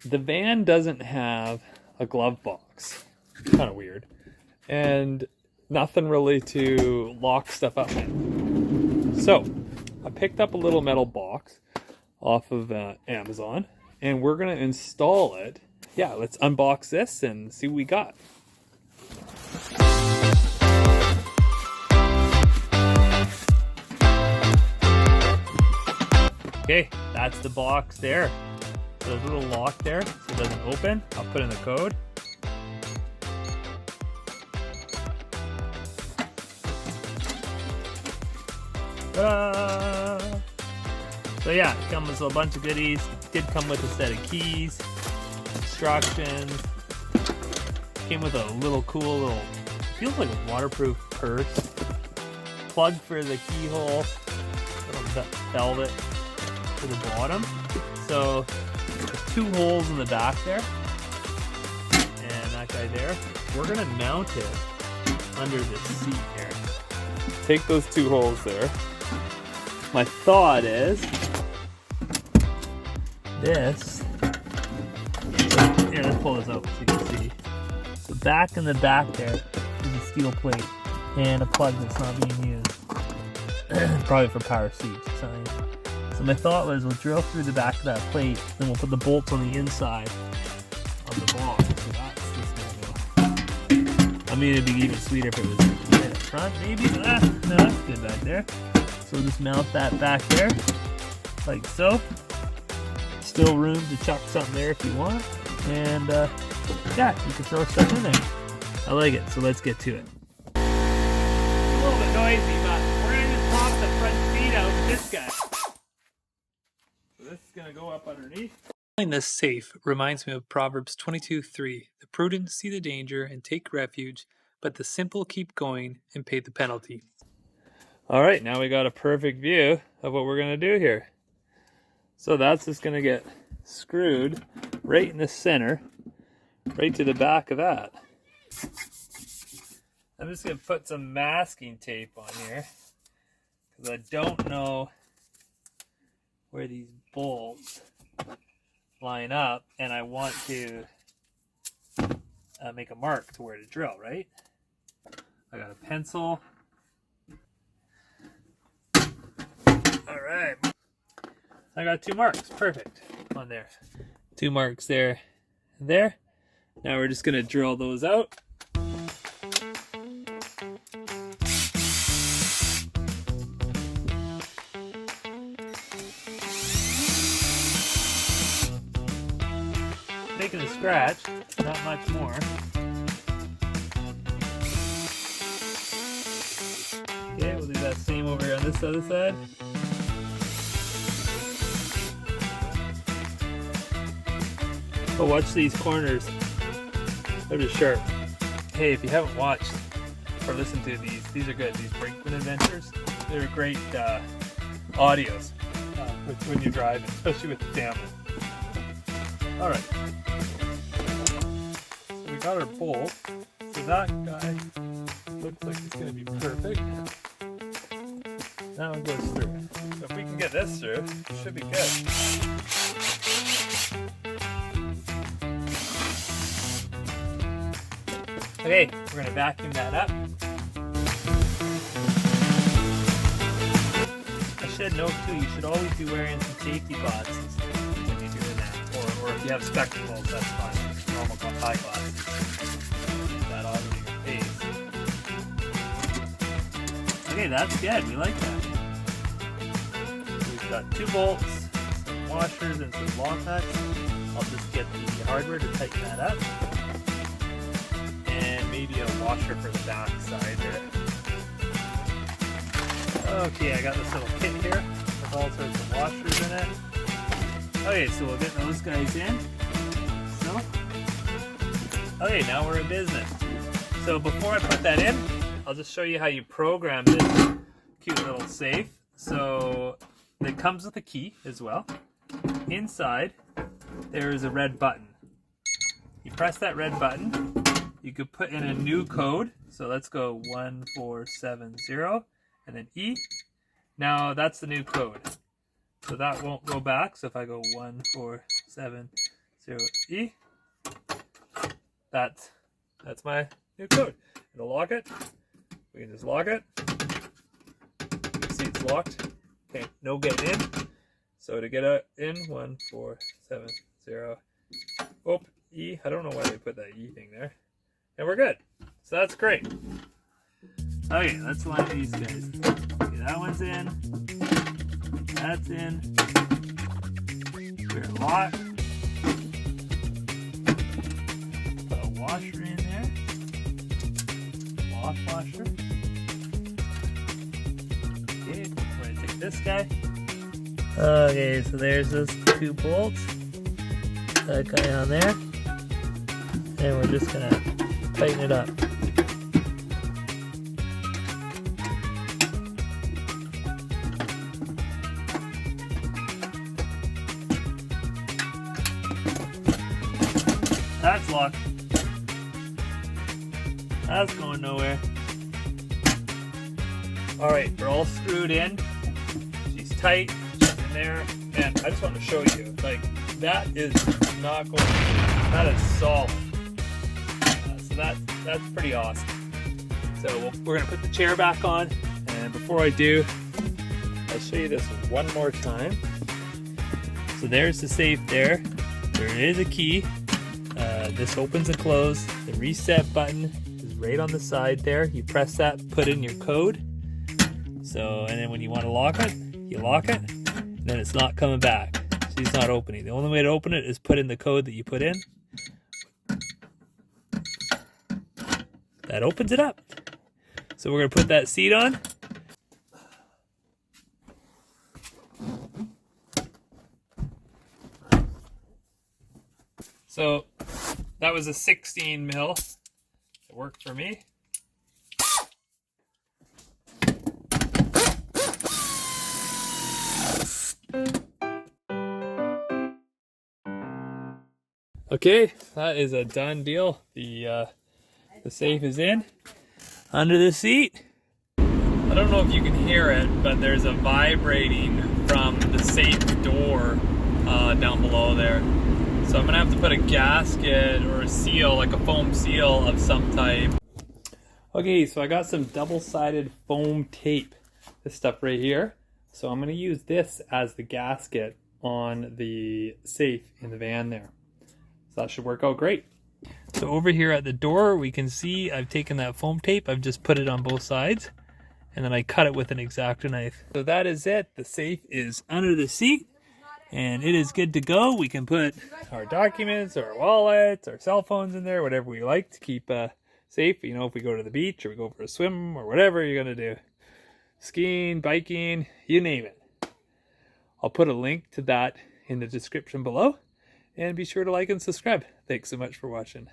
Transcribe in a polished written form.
the van doesn't have a glove box. Kind of weird. And nothing really to lock stuff up in. So I picked up a little metal box off of Amazon, and we're gonna install it. Yeah, let's unbox this and see what we got. Okay, that's the box there. So there's a little lock there so it doesn't open. I'll put in the code. So yeah, it comes with a bunch of goodies. It did come with a set of keys, instructions. Came with a little cool little, feels like a waterproof purse. Plug for the keyhole, little velvet to the bottom. So there's 2 holes in the back there, and that guy there. We're gonna mount it under the seat here. Take those 2 holes there. My thought is this. Here, let's pull this out so you can see. The back in the back there is a steel plate and a plug that's not being used. Probably for power seats or something. So my thought was we'll drill through the back of that plate, then we'll put the bolts on the inside of the box. So that's just gonna go. I mean, it'd be even sweeter if it was right up front, maybe. No, that's good back there. So we'll just mount that back there, like so. Still room to chuck something there if you want. And yeah, you can throw stuff in there. I like it, so let's get to it. A little bit noisy, but we're gonna just pop the front seat out with this guy. So this is gonna go up underneath. This safe reminds me of Proverbs 22:3. The prudent see the danger and take refuge, but the simple keep going and pay the penalty. All right, now we got a perfect view of what we're gonna do here. So that's just gonna get screwed right in the center, right to the back of that. I'm just gonna put some masking tape on here because I don't know where these bolts line up, and I want to make a mark to where to drill, right? I got a pencil. All right. I got 2 marks, perfect, on there. 2 marks there and there. Now we're just gonna drill those out. Making a scratch, not much more. Okay, we'll do that same over here on this other side. Oh, watch these corners. They're just sharp. Hey, if you haven't watched or listened to these are good. These Brinkman Adventures. They're great audios when you're driving, especially with the family. All right. So we got our bolt. So that guy looks like it's going to be perfect. Now it goes through. So if we can get this through, it should be good. Okay, we're going to vacuum that up. I should note too, you should always be wearing some safety glasses when you're doing that. Or if you have spectacles, that's fine. Normal eyeglasses. That all over your face. Okay, that's good. We like that. We've got 2 bolts, some washers, and some long nuts. I'll just get the hardware to tighten that up. And maybe a washer for the back side there. Okay, I got this little kit here with all sorts of washers in it. Okay, so we'll get those guys in. So, okay, now we're in business. So before I put that in, I'll just show you how you program this cute little safe. So it comes with a key as well. Inside, there is a red button. You press that red button. You could put in a new code. So let's go 1470 and then E. Now that's the new code. So that won't go back. So if I go 1470, 0E. That's my new code. It'll lock it. We can just lock it. See, it's locked. Okay, no getting in. So to get in, 1470. Oh, E. I don't know why they put that E thing there. And we're good. So that's great. Okay, let's line these guys. Okay, that one's in. That's in. We're locked. Put a washer in there. Cloth washer. Okay, we're gonna take this guy. Okay, so there's those 2 bolts. That guy on there. And we're just gonna tighten it up. That's locked. That's going nowhere. Alright, we're all screwed in. She's tight, she's in there. And I just want to show you, like, that is not going, that is solid. So that's pretty awesome. So we're going to put the chair back on. And before I do, I'll show you this one more time. So there's the safe there. There is a key. This opens and closes. The reset button is right on the side there. You press that, put in your code. So, and then when you want to lock it, you lock it. And then it's not coming back. She's not opening. The only way to open it is put in the code that you put in. That opens it up. So we're going to put that seat on. So that was a 16 mil. It worked for me. Okay, that is a done deal. The safe is in under the seat. I don't know if you can hear it, but there's a vibrating from the safe door down below there. So I'm gonna have to put a gasket or a seal, like a foam seal of some type. Okay, so I got some double-sided foam tape, this stuff right here. So I'm gonna use this as the gasket on the safe in the van there. So that should work out great. So over here at the door, we can see I've taken that foam tape, I've just put it on both sides, and then I cut it with an X-Acto knife. So that is it. The safe is under the seat. And it is good to go. We can put our documents, our wallets, our cell phones in there, whatever we like to keep safe. You know, if we go to the beach or we go for a swim or whatever you're going to do. Skiing, biking, you name it. I'll put a link to that in the description below. And be sure to like and subscribe. Thanks so much for watching.